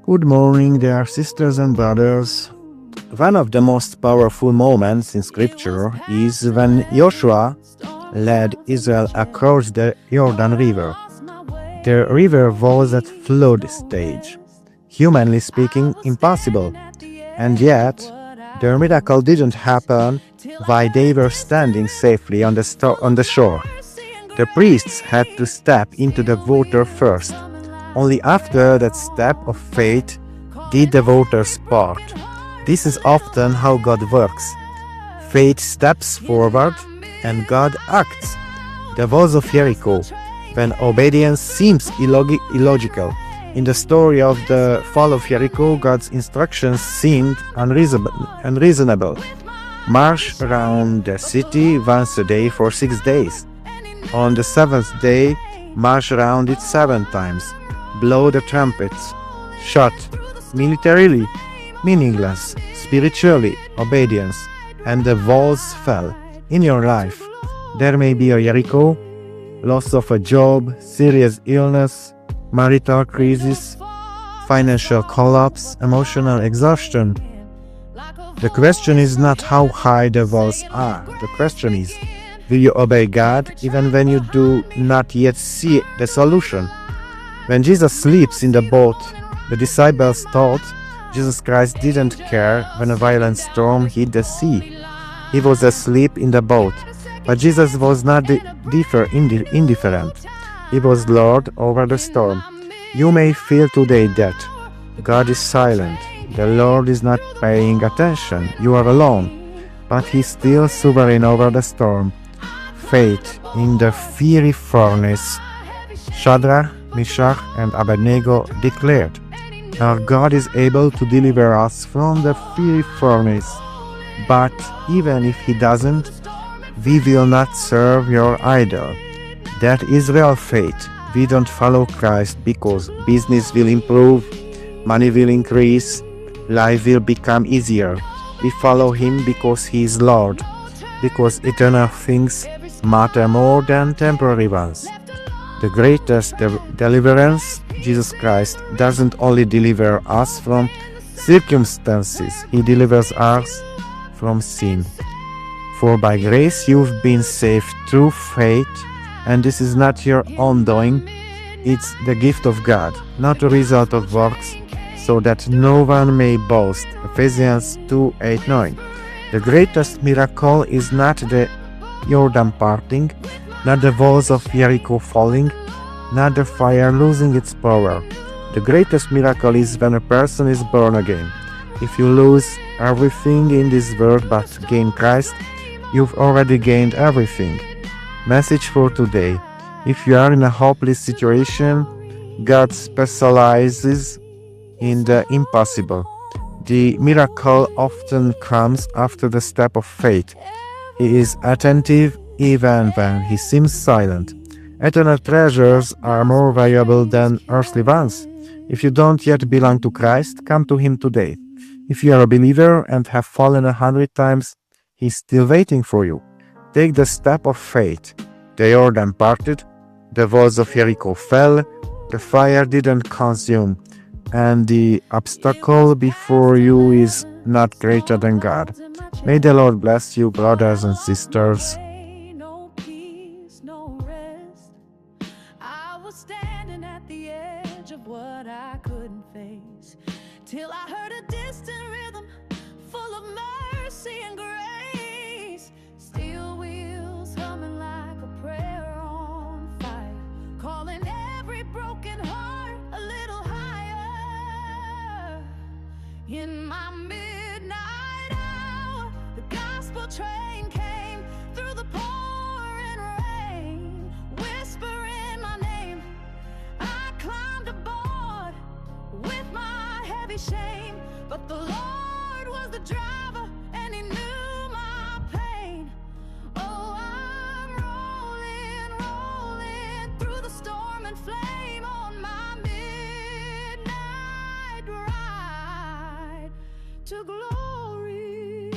Good morning, dear sisters and brothers. One of the most powerful moments in Scripture is when Joshua led Israel across the Jordan River. The river was at flood stage, humanly speaking, impossible, and yet the miracle didn't happen while they were standing safely on the shore. The priests had to step into the water first. Only after that step of faith did the waters part. This is often how God works. Faith steps forward and God acts. The walls of Jericho, when obedience seems illogical. In the story of the fall of Jericho, God's instructions seemed unreasonable. March around the city once a day for 6 days. On the seventh day, march around it 7 times. Blow the trumpets. Shut. Militarily, meaningless. Spiritually, obedience. And the walls fell. In your life, there may be a Jericho, loss of a job, serious illness, marital crisis, financial collapse, emotional exhaustion. The question is not how high the walls are. The question is, will you obey God even when you do not yet see the solution? When Jesus sleeps in the boat, the disciples thought Jesus Christ didn't care when a violent storm hit the sea. He was asleep in the boat, but Jesus was not indifferent. He was Lord over the storm. You may feel today that God is silent. The Lord is not paying attention. You are alone, but He is still sovereign over the storm. Faith in the fiery furnace. Shadrach, Meshach, and Abednego declared, "Our God is able to deliver us from the fiery furnace. But even if He doesn't, we will not serve your idol." That is real faith. We don't follow Christ because business will improve, money will increase, life will become easier. We follow Him because He is Lord, because eternal things matter more than temporary ones. The greatest deliverance, Jesus Christ, doesn't only deliver us from circumstances, He delivers us from sin. For by grace you've been saved through faith, and this is not your own doing, it's the gift of God, not a result of works, so that no one may boast. Ephesians 2:8-9. The greatest miracle is not the Jordan parting, not the walls of Jericho falling, not the fire losing its power. The greatest miracle is when a person is born again. If you lose everything in this world but gain Christ, you've already gained everything. Message for today. If you are in a hopeless situation, God specializes in the impossible. The miracle often comes after the step of faith. He is attentive even when He seems silent. Eternal treasures are more valuable than earthly ones. If you don't yet belong to Christ, come to Him today. If you are a believer and have fallen 100 times, He's still waiting for you. Take the step of faith. The Jordan parted, the walls of Jericho fell, the fire didn't consume, and the obstacle before you is not greater than God. May the Lord bless you, brothers and sisters. No peace, no rest. I was standing at the edge of what I couldn't face, till I heard a distant rhythm full of mercy and grace.